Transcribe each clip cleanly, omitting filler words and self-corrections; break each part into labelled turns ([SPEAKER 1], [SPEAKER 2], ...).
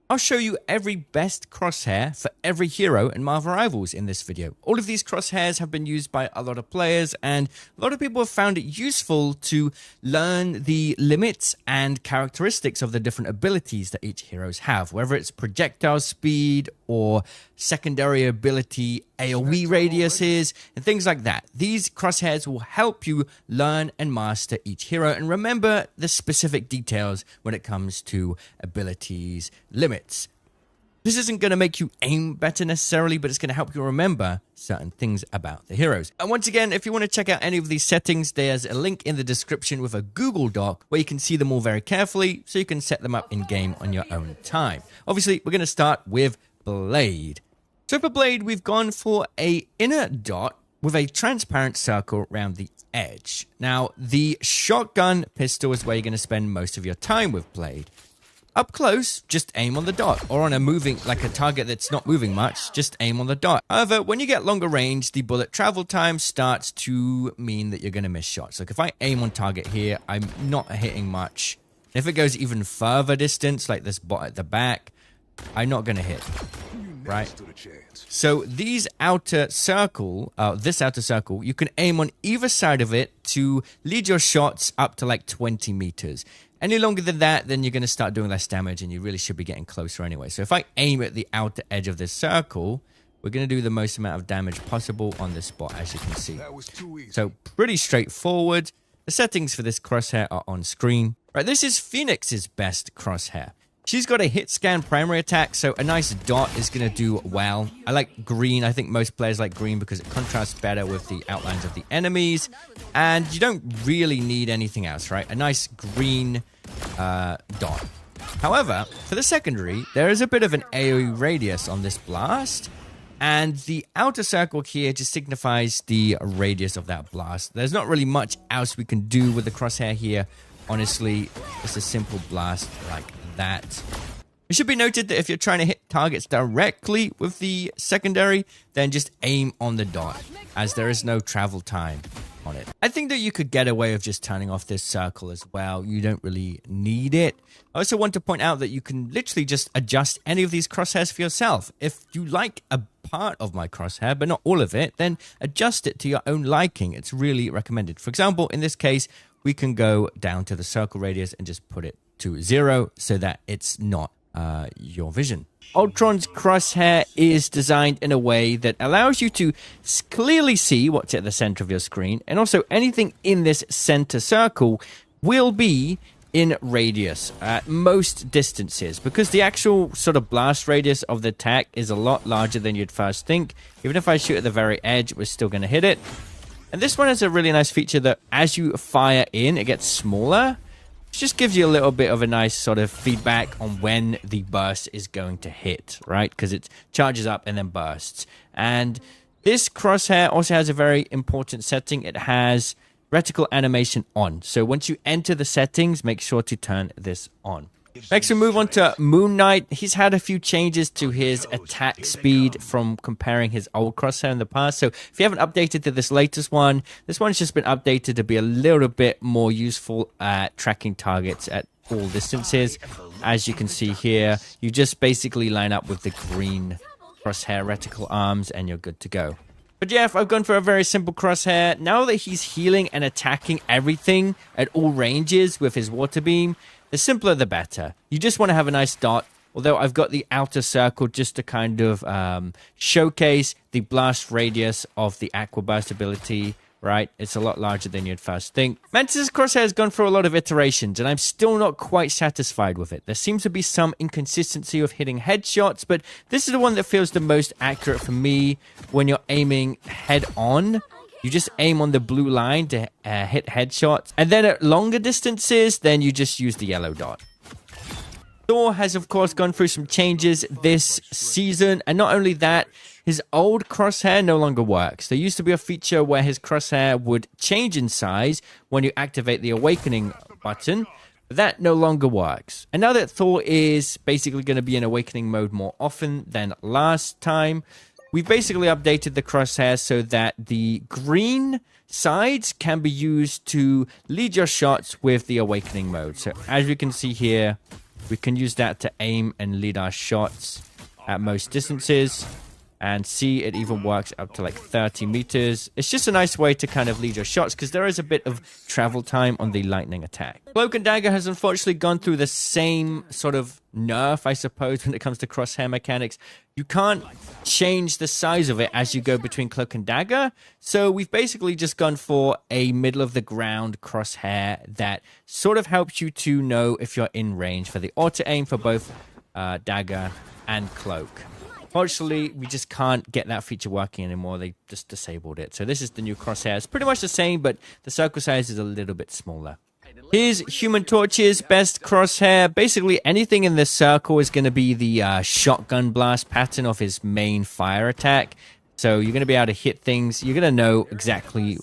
[SPEAKER 1] I'll show you every best crosshair for every hero in Marvel Rivals in this video. All of these crosshairs have been used by a lot of players, and a lot of people have found it useful to learn the limits and characteristics of the different abilities that each heroes have, whether it's projectile speed or secondary ability AoE radiuses and things like that. These crosshairs will help you learn and master each hero and remember the specific details when it comes to abilities limits. This isn't going to make you aim better necessarily, but it's going to help you remember certain things about the heroes. And once again, if you want to check out any of these settings, there's a link in the description with a Google Doc where you can see them all very carefully so you can set them up in-game on your own time. Obviously, we're going to start with Blade. So for Blade, we've gone for a inner dot with a transparent circle around the edge. Now, the shotgun pistol is where you're going to spend most of your time with Blade. Up close, just aim on the dot, or on a moving, like a target that's not moving much, just aim on the dot. However, when you get longer range, the bullet travel time starts to mean that you're going to miss shots. Like if I aim on target here, I'm not hitting much. If it goes even further distance, like this bot at the back, I'm not going to hit, right? So these outer circle, this outer circle, you can aim on either side of it to lead your shots up to like 20 meters. Any longer than that, then you're going to start doing less damage and you really should be getting closer anyway. So if I aim at the outer edge of this circle, we're going to do the most amount of damage possible on this spot, as you can see. So pretty straightforward. The settings for this crosshair are on screen. Right, this is Phoenix's best crosshair. She's got a hit scan primary attack, so a nice dot is going to do well. I like green. I think most players like green because it contrasts better with the outlines of the enemies. And you don't really need anything else, right? A nice green dot. However, for the secondary, there is a bit of an AoE radius on this blast. And the outer circle here just signifies the radius of that blast. There's not really much else we can do with the crosshair here. Honestly, it's a simple blast like that. It should be noted that if you're trying to hit targets directly with the secondary, then just aim on the dot, as there is no travel time on it. I think that you could get away with just turning off this circle as well. You don't really need it. I also want to point out that you can literally just adjust any of these crosshairs for yourself. If you like a part of my crosshair, but not all of it, then adjust it to your own liking. It's really recommended. For example, in this case, we can go down to the circle radius and just put it to 0 so that it's not your vision. Ultron's crosshair is designed in a way that allows you to clearly see what's at the center of your screen, and also anything in this center circle will be in radius at most distances, because the actual sort of blast radius of the attack is a lot larger than you'd first think. Even if I shoot at the very edge, we're still going to hit it. And this one has a really nice feature that as you fire in, it gets smaller. It just gives you a little bit of a nice sort of feedback on when the burst is going to hit, right? Because it charges up and then bursts. And this crosshair also has a very important setting. It has reticle animation on. So once you enter the settings, make sure to turn this on. Next, we move on to Moon Knight. He's had a few changes to his attack speed from comparing his old crosshair in the past. So if you haven't updated to this latest one, this one's just been updated to be a little bit more useful at tracking targets at all distances. As you can see here, you just basically line up with the green crosshair reticle arms and you're good to go. But yeah, I've gone for a very simple crosshair. Now that he's healing and attacking everything at all ranges with his water beam, the simpler the better. You just want to have a nice dot, although I've got the outer circle just to kind of showcase the blast radius of the Aqua Burst ability, right? It's a lot larger than you'd first think. Mantis' crosshair has gone through a lot of iterations, and I'm still not quite satisfied with it. There seems to be some inconsistency of hitting headshots, but this is the one that feels the most accurate for me when you're aiming head on. You just aim on the blue line to hit headshots. And then at longer distances, then you just use the yellow dot. Thor has, of course, gone through some changes this season. And not only that, his old crosshair no longer works. There used to be a feature where his crosshair would change in size when you activate the Awakening button. But that no longer works. And now that Thor is basically going to be in Awakening mode more often than last time, we've basically updated the crosshair so that the green sides can be used to lead your shots with the Awakening mode. So as you can see here, We can use that to aim and lead our shots at most distances. And see, it even works up to like 30 meters. It's just a nice way to kind of lead your shots because there is a bit of travel time on the lightning attack. Cloak and Dagger has unfortunately gone through the same sort of nerf, I suppose, when it comes to crosshair mechanics. You can't change the size of it as you go between Cloak and Dagger. So we've basically just gone for a middle of the ground crosshair that sort of helps you to know if you're in range for the auto aim for both Dagger and Cloak. Fortunately, we just can't get that feature working anymore. They just disabled it. So this is the new crosshair. It's pretty much the same, but the circle size is a little bit smaller. Here's Human Torch's best crosshair. Basically, anything in this circle is going to be the shotgun blast pattern of his main fire attack. So you're going to be able to hit things. You're going to know exactly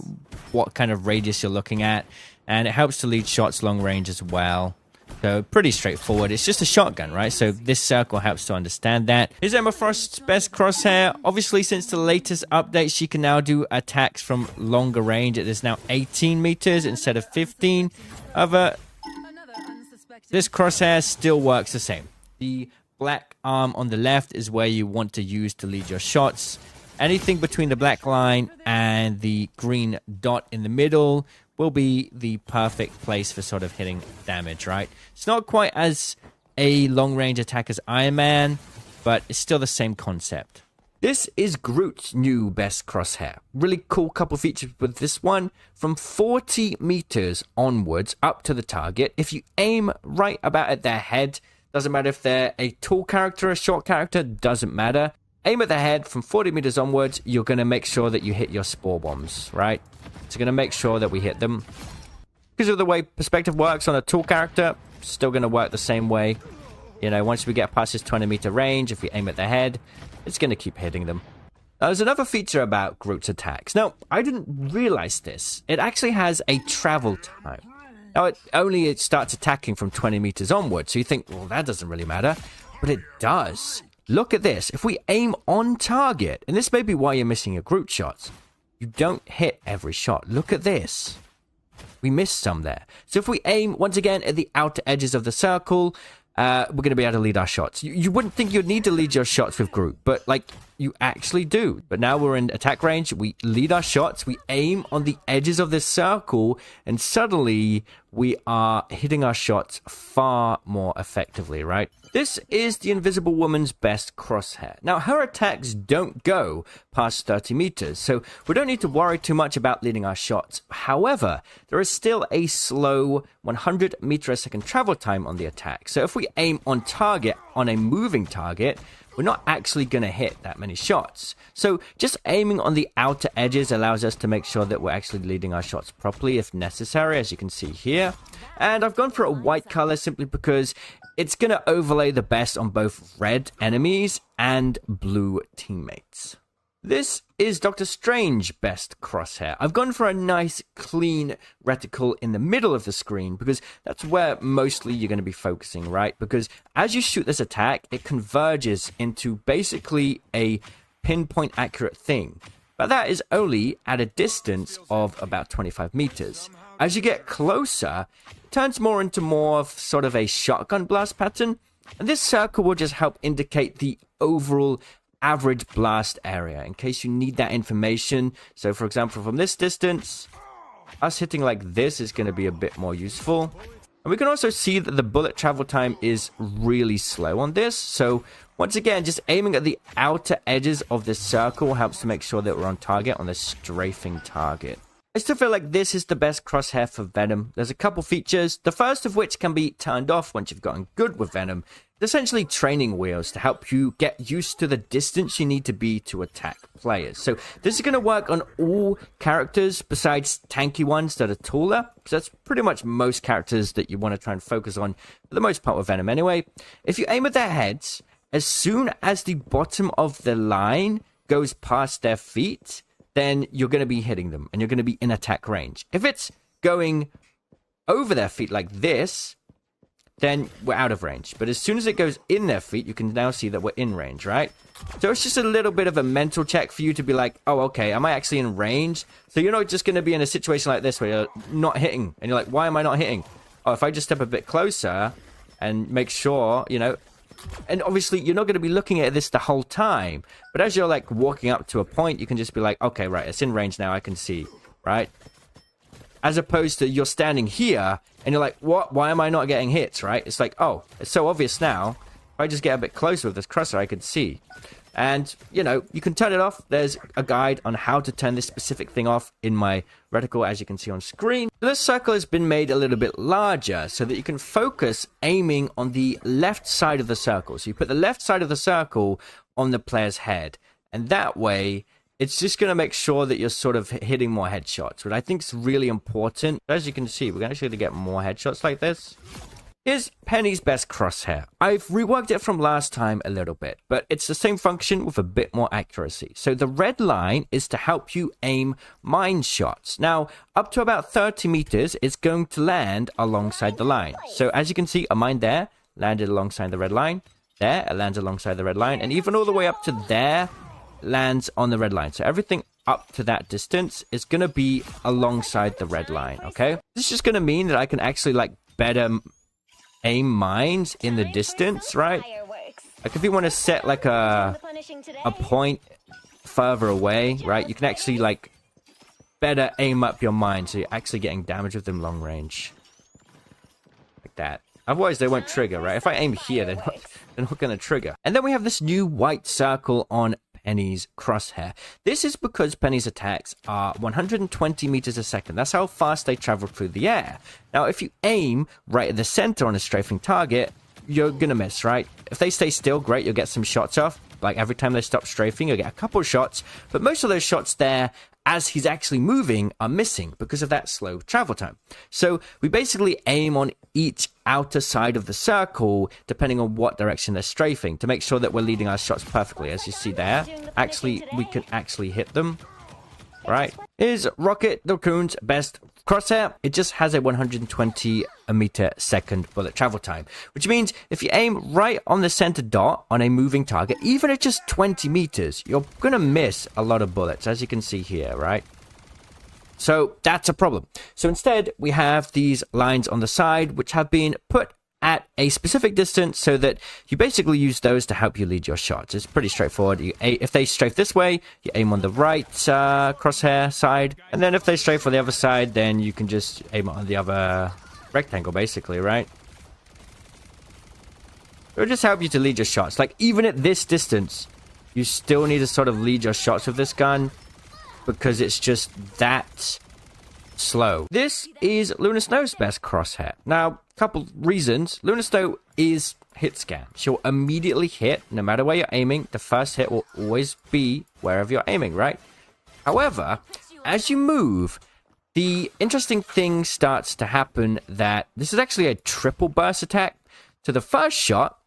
[SPEAKER 1] what kind of radius you're looking at. And it helps to lead shots long range as well. So pretty straightforward. It's just a shotgun, right? So this circle helps to understand that. Here's Emma Frost's best crosshair. Obviously, since the latest update, she can now do attacks from longer range. It is now 18 meters instead of 15. However, this crosshair still works the same. The black arm on the left is where you want to use to lead your shots. Anything between the black line and the green dot in the middle will be the perfect place for sort of hitting damage, right? It's not quite as a long-range attack as Iron Man, but it's still the same concept. This is Groot's new best crosshair. Really cool couple features with this one. From 40 meters onwards up to the target, if you aim right about at their head, doesn't matter if they're a tall character or a short character, doesn't matter. Aim at the head from 40 meters onwards, you're going to make sure that you hit your spore bombs, right? So going to make sure that we hit them. Because of the way perspective works on a tall character, still going to work the same way. You know, once we get past this 20-meter range, if we aim at the head, it's going to keep hitting them. Now, there's another feature about Groot's attacks. Now, I didn't realize this. It actually has a travel time. Now, it starts attacking from 20 meters onwards, so you think, well, that doesn't really matter. But it does. Look at this. If we aim on target, and this may be why you're missing your Groot shots, you don't hit every shot. Look at this. We missed some there. So if we aim, once again, at the outer edges of the circle, we're going to be able to lead our shots. You wouldn't think you'd need to lead your shots with Groot, but, like, you actually do. But now we're in attack range. We lead our shots. We aim on the edges of this circle, and suddenly we are hitting our shots far more effectively, right? This is the Invisible Woman's best crosshair. Now, her attacks don't go past 30 meters, so we don't need to worry too much about leading our shots. However, there is still a slow 100 meter a second travel time on the attack. So if we aim on target, on a moving target, we're not actually going to hit that many shots. So just aiming on the outer edges allows us to make sure that we're actually leading our shots properly if necessary, as you can see here. And I've gone for a white color simply because it's going to overlay the best on both red enemies and blue teammates. This is Doctor Strange's best crosshair. I've gone for a nice, clean reticle in the middle of the screen because that's where mostly you're going to be focusing, right? Because as you shoot this attack, it converges into basically a pinpoint accurate thing. But that is only at a distance of about 25 meters. As you get closer, it turns more into more of sort of a shotgun blast pattern. And this circle will just help indicate the overall average blast area in case you need that information. So for example, from this distance, us hitting like this is going to be a bit more useful. And we can also see that the bullet travel time is really slow on this. So once again, just aiming at the outer edges of this circle helps to make sure that we're on target on this strafing target. I still feel like this is the best crosshair for Venom. There's a couple features, the first of which can be turned off once you've gotten good with Venom. It's essentially training wheels to help you get used to the distance you need to be to attack players. So this is going to work on all characters besides tanky ones that are taller, because that's pretty much most characters that you want to try and focus on for the most part with Venom anyway. If you aim at their heads, as soon as the bottom of the line goes past their feet, then you're going to be hitting them and you're going to be in attack range. If it's going over their feet like this, then we're out of range. But as soon as it goes in their feet, you can now see that we're in range, right? So it's just a little bit of a mental check for you to be like, oh, okay, am I actually in range? So you're not just going to be in a situation like this where you're not hitting. And you're like, why am I not hitting? Oh, if I just step a bit closer, and make sure, you know, and obviously you're not going to be looking at this the whole time, but as you're like walking up to a point, you can just be like, okay, right, it's in range now, I can see, right? As opposed to you're standing here and you're like, what? Why am I not getting hits, right? It's like, oh, it's so obvious now. If I just get a bit closer with this cursor, I can see. And, you know, you can turn it off. There's a guide on how to turn this specific thing off in my reticle, as you can see on screen. This circle has been made a little bit larger so that you can focus aiming on the left side of the circle. So you put the left side of the circle on the player's head. And that way, it's just going to make sure that you're sort of hitting more headshots, which I think is really important. As you can see, we're actually going to get more headshots like this. Here's Penny's best crosshair. I've reworked it from last time a little bit, but it's the same function with a bit more accuracy. So the red line is to help you aim mine shots. Now, up to about 30 meters, it's going to land alongside the line. So as you can see, a mine there landed alongside the red line. There, it lands alongside the red line. And even all the way up to there, lands on the red line. So everything up to that distance is going to be alongside the red line, okay? This is just going to mean that I can actually, like, better aim mines in the distance, right? Like if you want to set like a point further away, right, you can actually like better aim up your mine so you're actually getting damage with them long range. Like that. Otherwise they won't trigger, right? If I aim here, they're not going to trigger. And then we have this new white circle on Penny's crosshair. This is because Penny's attacks are 120 meters a second. That's how fast they travel through the air. Now, if you aim right at the center on a strafing target, you're gonna miss, right? If they stay still, great, you'll get some shots off. Like every time they stop strafing, you'll get a couple shots. But most of those shots there, as he's actually moving, are missing because of that slow travel time. So we basically aim on each outer side of the circle, depending on what direction they're strafing, to make sure that we're leading our shots perfectly. As you see there, actually, we can actually hit them, right? Here's Rocket the Raccoon's best crosshair. It just has a 120 meter second bullet travel time, which means if you aim right on the center dot on a moving target, even at just 20 meters, you're gonna miss a lot of bullets, as you can see here, right? So that's a problem. So instead, we have these lines on the side, which have been put at a specific distance so that you basically use those to help you lead your shots. It's pretty straightforward. If they strafe this way, you aim on the right crosshair side. And then if they strafe on the other side, then you can just aim on the other rectangle, basically, right? It'll just help you to lead your shots. Like, even at this distance, you still need to sort of lead your shots with this gun because it's just that slow. This is Luna Snow's best crosshair. Now, couple reasons. Luna Snow is hit scan. She'll immediately hit no matter where you're aiming. The first hit will always be wherever you're aiming, right? However, as you move, the interesting thing starts to happen that this is actually a triple burst attack. So the first shot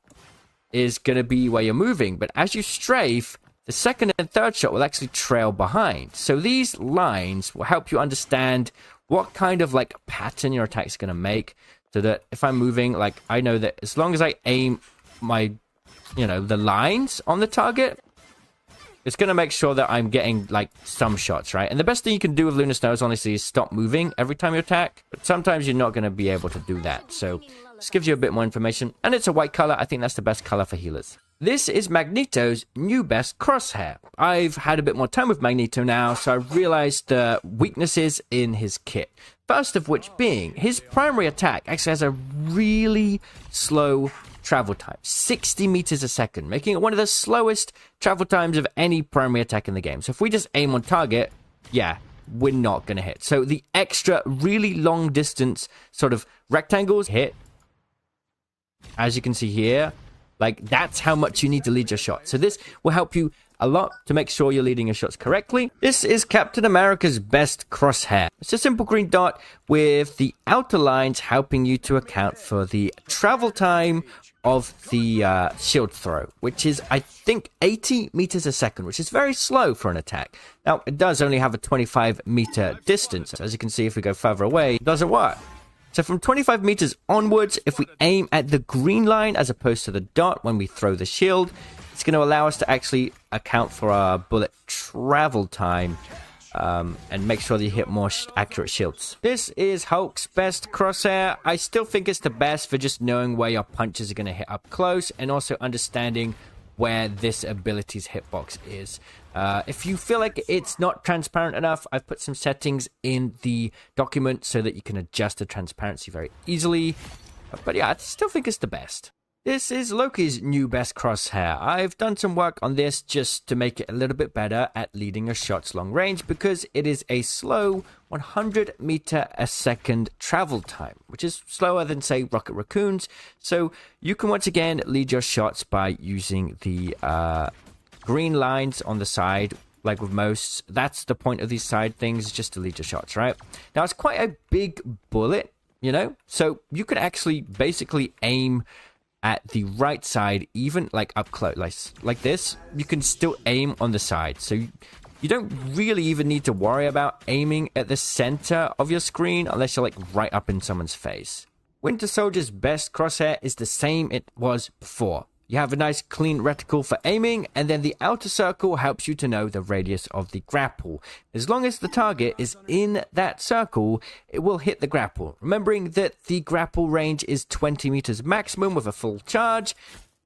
[SPEAKER 1] is going to be where you're moving, but as you strafe, the second and third shot will actually trail behind. So these lines will help you understand what kind of like pattern your attack is going to make. So that if I'm moving, like, I know that as long as I aim my, you know, the lines on the target, it's going to make sure that I'm getting, like, some shots, right? And the best thing you can do with Luna Snow is honestly is stop moving every time you attack. But sometimes you're not going to be able to do that. So this gives you a bit more information. And it's a white color. I think that's the best color for healers. This is Magneto's new best crosshair. I've had a bit more time with Magneto now, so I've realized the weaknesses in his kit. First of which being, his primary attack actually has a really slow travel time, 60 meters a second, making it one of the slowest travel times of any primary attack in the game. So if we just aim on target, yeah, we're not going to hit. So the extra really long distance sort of rectangles hit, as you can see here. Like, that's how much you need to lead your shot. So this will help you a lot to make sure you're leading your shots correctly. This is Captain America's best crosshair. It's a simple green dot with the outer lines helping you to account for the travel time of the shield throw, which is, I think, 80 meters a second, which is very slow for an attack. Now, it does only have a 25-meter distance. As you can see, if we go further away, it doesn't work. So from 25 meters onwards, if we aim at the green line as opposed to the dot when we throw the shield, it's going to allow us to actually account for our bullet travel time and make sure that you hit more accurate shields. This is Hulk's best crosshair. I still think it's the best for just knowing where your punches are going to hit up close and also understanding where this ability's hitbox is. If you feel like it's not transparent enough, I've put some settings in the document so that you can adjust the transparency very easily. But yeah, I still think it's the best. This is Loki's new best crosshair. I've done some work on this just to make it a little bit better at leading your shots long range because it is a slow 100 meter a second travel time, which is slower than, say, Rocket Raccoon's. So you can once again lead your shots by using the green lines on the side, like with most. That's the point of these side things, just to lead your shots, right? Now, it's quite a big bullet, you know? So you can actually basically aim at the right side, even like up close, like this. You can still aim on the side. So you don't really even need to worry about aiming at the center of your screen unless you're like right up in someone's face. Winter Soldier's best crosshair is the same it was before. You have a nice clean reticle for aiming, and then the outer circle helps you to know the radius of the grapple. As long as the target is in that circle, it will hit the grapple. Remembering that the grapple range is 20 meters maximum with a full charge.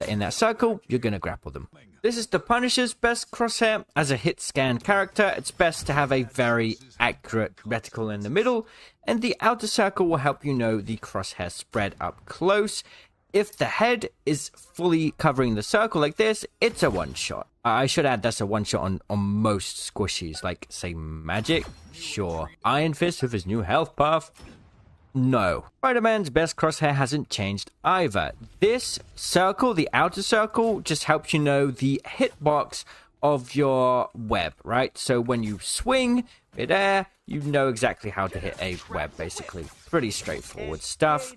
[SPEAKER 1] In that circle, you're going to grapple them. This is the Punisher's best crosshair. As a hit scan character, it's best to have a very accurate reticle in the middle, and the outer circle will help you know the crosshair spread up close. If the head is fully covering the circle like this, it's a one-shot. I should add that's a one-shot on most squishies, like, say, Magic? Sure. Iron Fist with his new health buff? No. Spider-Man's best crosshair hasn't changed either. This circle, the outer circle, just helps you know the hitbox of your web, right? So when you swing midair, you know exactly how to hit a web, basically. Pretty straightforward stuff.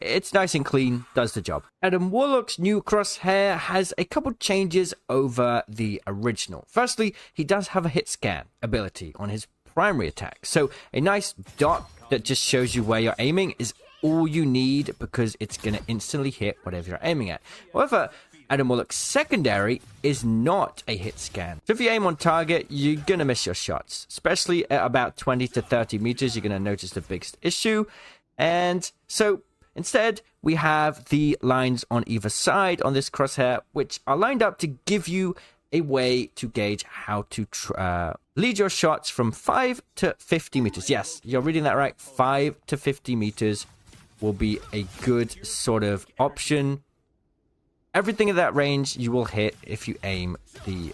[SPEAKER 1] It's nice and clean, does the job. Adam Warlock's new crosshair has a couple changes over the original. Firstly, he does have a hit scan ability on his primary attack. So a nice dot that just shows you where you're aiming is all you need because it's going to instantly hit whatever you're aiming at. However, Adam Warlock's secondary is not a hit scan. So if you aim on target, you're going to miss your shots. Especially at about 20 to 30 meters, you're going to notice the biggest issue. And so instead, we have the lines on either side on this crosshair, which are lined up to give you a way to gauge how to lead your shots from 5 to 50 meters. Yes, you're reading that right. 5 to 50 meters will be a good sort of option. Everything in that range you will hit if you aim the,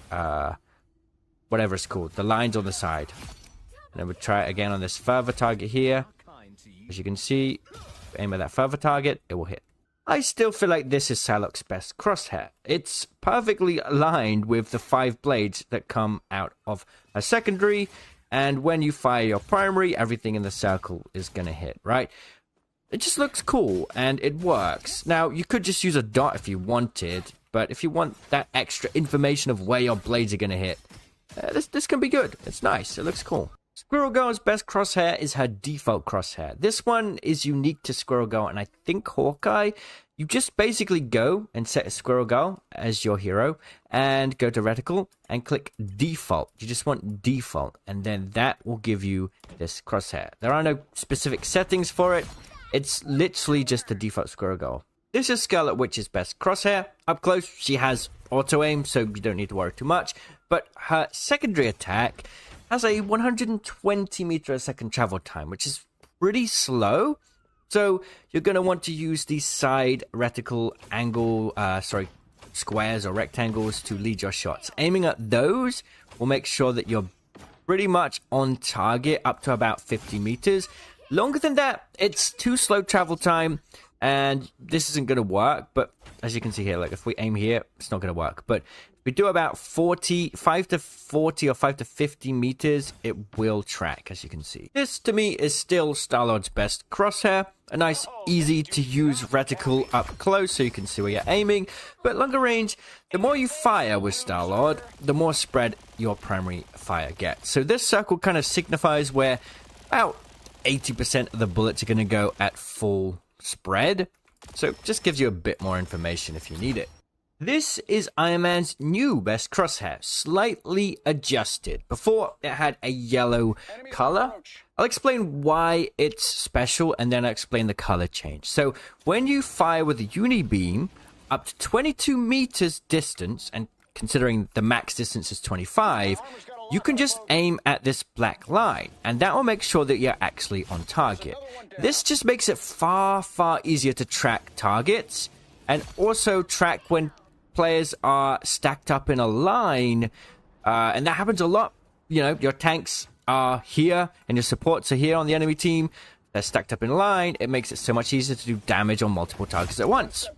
[SPEAKER 1] whatever it's called, the lines on the side. And then we'll try it again on this further target here. As you can see, aim at that further target, it will hit. I still feel like this is Psylocke's best crosshair. It's perfectly aligned with the 5 blades that come out of a secondary, and when you fire your primary, everything in the circle is going to hit, right? It just looks cool, and it works. Now, you could just use a dot if you wanted, but if you want that extra information of where your blades are going to hit, this can be good. It's nice. It looks cool. Squirrel Girl's best crosshair is her default crosshair. This one is unique to Squirrel Girl, and I think Hawkeye. You just basically go and set a Squirrel Girl as your hero, and go to Reticle, and click Default. You just want Default, and then that will give you this crosshair. There are no specific settings for it. It's literally just the default Squirrel Girl. This is Scarlet Witch's best crosshair. Up close, she has auto-aim, so you don't need to worry too much. But her secondary attack has a 120 meter a second travel time, which is pretty slow. So you're going to want to use these side reticle angle, squares or rectangles to lead your shots. Aiming at those will make sure that you're pretty much on target up to about 50 meters. Longer than that, it's too slow travel time, and this isn't going to work. But as you can see here, like if we aim here, it's not going to work. But if we do about 5 to 40 or 5 to 50 meters, it will track, as you can see. This, to me, is still Star-Lord's best crosshair. A nice, easy-to-use reticle up close so you can see where you're aiming. But longer range, the more you fire with Star-Lord, the more spread your primary fire gets. So this circle kind of signifies where about 80% of the bullets are going to go at full spread. So it just gives you a bit more information if you need it. This is Iron Man's new best crosshair, slightly adjusted. Before, it had a yellow color. I'll explain why it's special, and then I'll explain the color change. So, when you fire with a uni-beam, up to 22 meters distance, and considering the max distance is 25, you can just aim at this black line, and that will make sure that you're actually on target. This just makes it far, far easier to track targets, and also track when players are stacked up in a line, and that happens a lot. You know, your tanks are here and your supports are here on the enemy team. They're stacked up in a line. It makes it so much easier to do damage on multiple targets at once.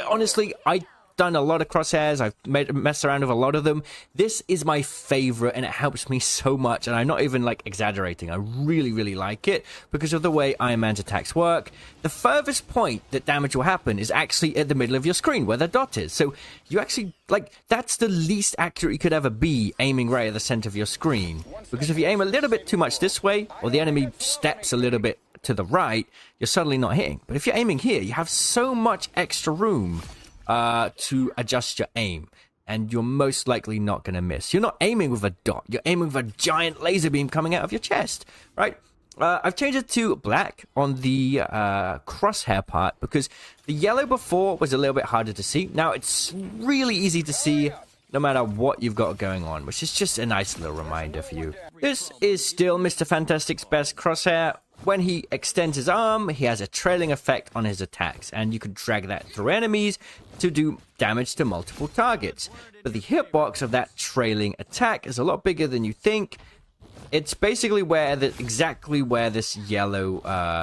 [SPEAKER 1] Honestly, I've done a lot of crosshairs. I've messed around with a lot of them. This is my favorite, and it helps me so much, and I'm not even like exaggerating. I really, really like it because of the way Iron Man's attacks work. The furthest point that damage will happen is actually at the middle of your screen where the dot is. So you actually, like, that's the least accurate you could ever be, aiming right at the center of your screen. Because if you aim a little bit too much this way, or the enemy steps a little bit to the right, you're suddenly not hitting. But if you're aiming here, you have so much extra room to adjust your aim, and you're most likely not going to miss. You're not aiming with a dot, you're aiming with a giant laser beam coming out of your chest, right? I've changed it to black on the crosshair part because the yellow before was a little bit harder to see. Now it's really easy to see no matter what you've got going on, which is just a nice little reminder for you. This is still Mr. Fantastic's best crosshair. When he extends his arm, he has a trailing effect on his attacks, and you can drag that through enemies to do damage to multiple targets. But the hitbox of that trailing attack is a lot bigger than you think. It's basically exactly where this yellow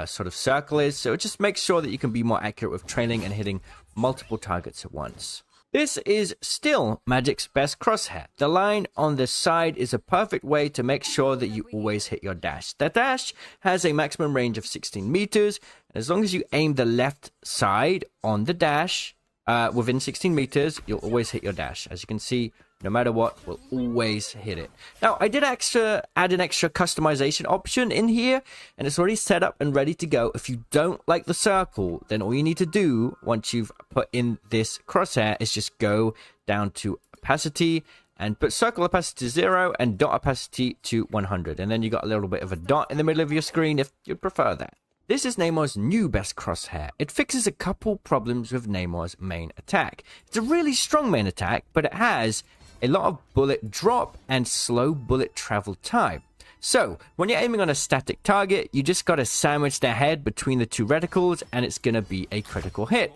[SPEAKER 1] sort of circle is, so it just makes sure that you can be more accurate with trailing and hitting multiple targets at once. This is still Magic's best crosshair. The line on the side is a perfect way to make sure that you always hit your dash. The dash has a maximum range of 16 meters, and as long as you aim the left side on the dash within 16 meters, you'll always hit your dash. As you can see, no matter what, we'll always hit it. Now, I did add an extra customization option in here, and it's already set up and ready to go. If you don't like the circle, then all you need to do once you've put in this crosshair is just go down to opacity and put circle opacity to 0 and dot opacity to 100. And then you got a little bit of a dot in the middle of your screen if you prefer that. This is Namor's new best crosshair. It fixes a couple problems with Namor's main attack. It's a really strong main attack, but it has a lot of bullet drop and slow bullet travel time. So, when you're aiming on a static target, you just gotta sandwich their head between the two reticles and it's gonna be a critical hit.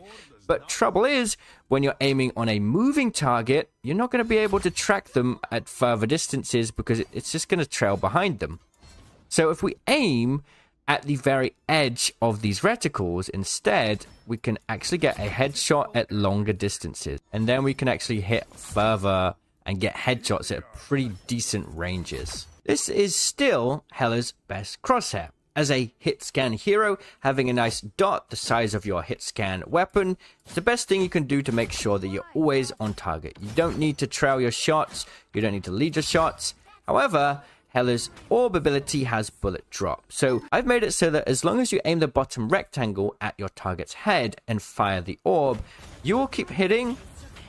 [SPEAKER 1] But trouble is, when you're aiming on a moving target, you're not gonna be able to track them at further distances because it's just gonna trail behind them. So if we aim at the very edge of these reticles instead, we can actually get a headshot at longer distances. And then we can actually hit further and get headshots at pretty decent ranges. This is still Hela's best crosshair. As a hit scan hero, having a nice dot the size of your hit scan weapon is the best thing you can do to make sure that you're always on target. You don't need to trail your shots, you don't need to lead your shots. However, Hela's orb ability has bullet drop. So I've made it so that as long as you aim the bottom rectangle at your target's head and fire the orb, you will keep hitting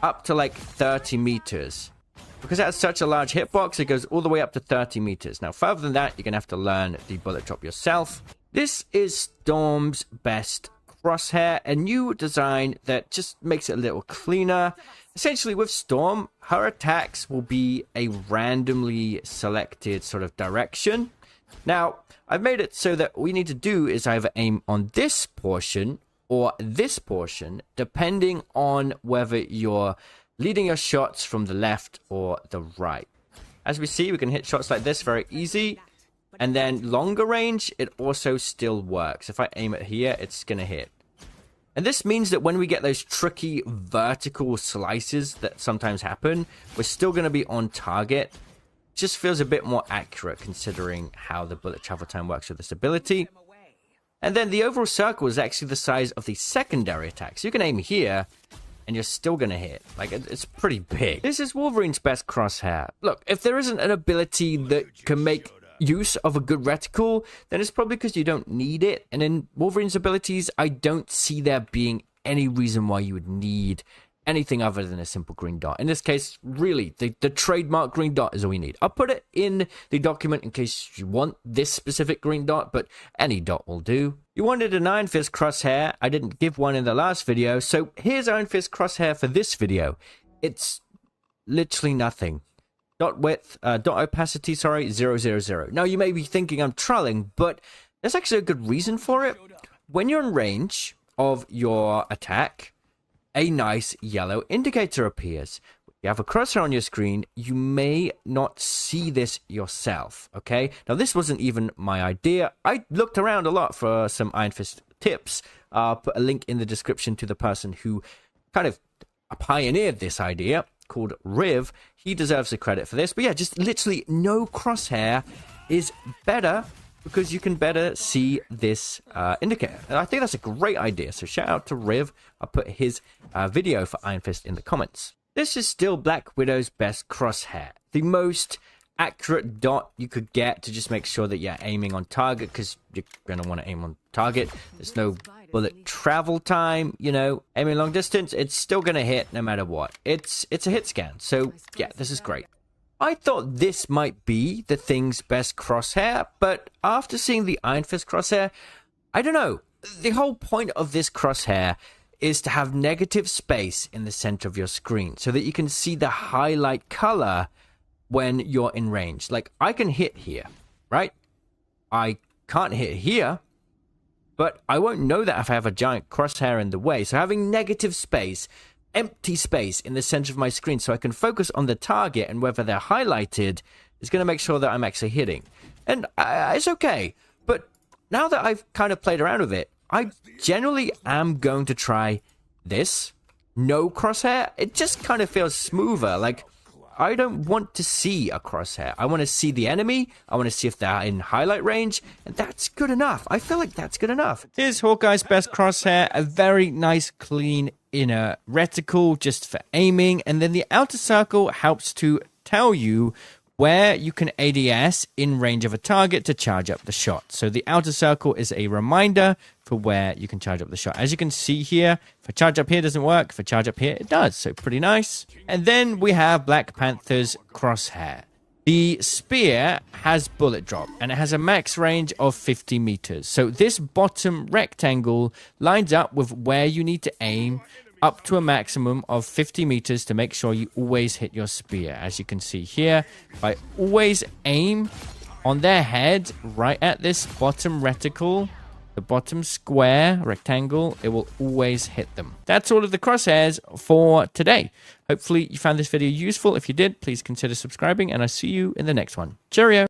[SPEAKER 1] up to like 30 meters. Because it has such a large hitbox, it goes all the way up to 30 meters. Now, further than that, you're going to have to learn the bullet drop yourself. This is Storm's best crosshair, a new design that just makes it a little cleaner. Essentially, with Storm, her attacks will be a randomly selected sort of direction. Now, I've made it so that all you need to do is either aim on this portion or this portion, depending on whether you're leading your shots from the left or the right. As we see, we can hit shots like this very easy. And then longer range, it also still works. If I aim it here, it's going to hit. And this means that when we get those tricky vertical slices that sometimes happen, we're still going to be on target. Just feels a bit more accurate considering how the bullet travel time works with this ability. And then the overall circle is actually the size of the secondary attack. So you can aim here, and you're still going to hit. Like, it's pretty big. This is Wolverine's best crosshair. Look, if there isn't an ability that can make use of a good reticle, then it's probably because you don't need it. And in Wolverine's abilities, I don't see there being any reason why you would need anything other than a simple green dot. In this case, really, the trademark green dot is all we need. I'll put it in the document in case you want this specific green dot, but any dot will do. You wanted an Iron Fist crosshair. I didn't give one in the last video, so here's Iron Fist crosshair for this video. It's literally nothing. Dot width, dot opacity, sorry, 000. Now, you may be thinking I'm trolling, but there's actually a good reason for it. When you're in range of your attack, a nice yellow indicator appears. You have a crosshair on your screen, you may not see this yourself, okay? Now, this wasn't even my idea. I looked around a lot for some Iron Fist tips. I'll put a link in the description to the person who kind of pioneered this idea, called Riv. He deserves the credit for this. But yeah, just literally no crosshair is better because you can better see this indicator. And I think that's a great idea. So shout out to Riv. I'll put his video for Iron Fist in the comments. This is still Black Widow's best crosshair. The most accurate dot you could get to just make sure that you're aiming on target, because you're going to want to aim on target. There's no bullet travel time, you know, aiming long distance, it's still going to hit no matter what. It's a hit scan. So yeah, this is great. I thought this might be the thing's best crosshair, but after seeing the Iron Fist crosshair, I don't know. The whole point of this crosshair is to have negative space in the center of your screen so that you can see the highlight color when you're in range. Like, I can hit here, right? I can't hit here, but I won't know that if I have a giant crosshair in the way. So having negative space, empty space in the center of my screen so I can focus on the target and whether they're highlighted is going to make sure that I'm actually hitting. And it's okay. But now that I've kind of played around with it, I generally am going to try this. No crosshair. It just kind of feels smoother. Like, I don't want to see a crosshair. I want to see the enemy. I want to see if they're in highlight range. And that's good enough. I feel like that's good enough. Here's Hawkeye's best crosshair. A very nice, clean inner reticle just for aiming. And then the outer circle helps to tell you where you can ADS in range of a target to charge up the shot. So the outer circle is a reminder for where you can charge up the shot. As you can see here, if a charge up here doesn't work, if a charge up here, it does. So pretty nice. And then we have Black Panther's crosshair. The spear has bullet drop and it has a max range of 50 meters. So this bottom rectangle lines up with where you need to aim up to a maximum of 50 meters to make sure you always hit your spear. As you can see here, if I always aim on their head right at this bottom reticle, the bottom square rectangle, it will always hit them. That's all of the crosshairs for today. Hopefully you found this video useful. If you did, please consider subscribing and I'll see you in the next one. Cheerio!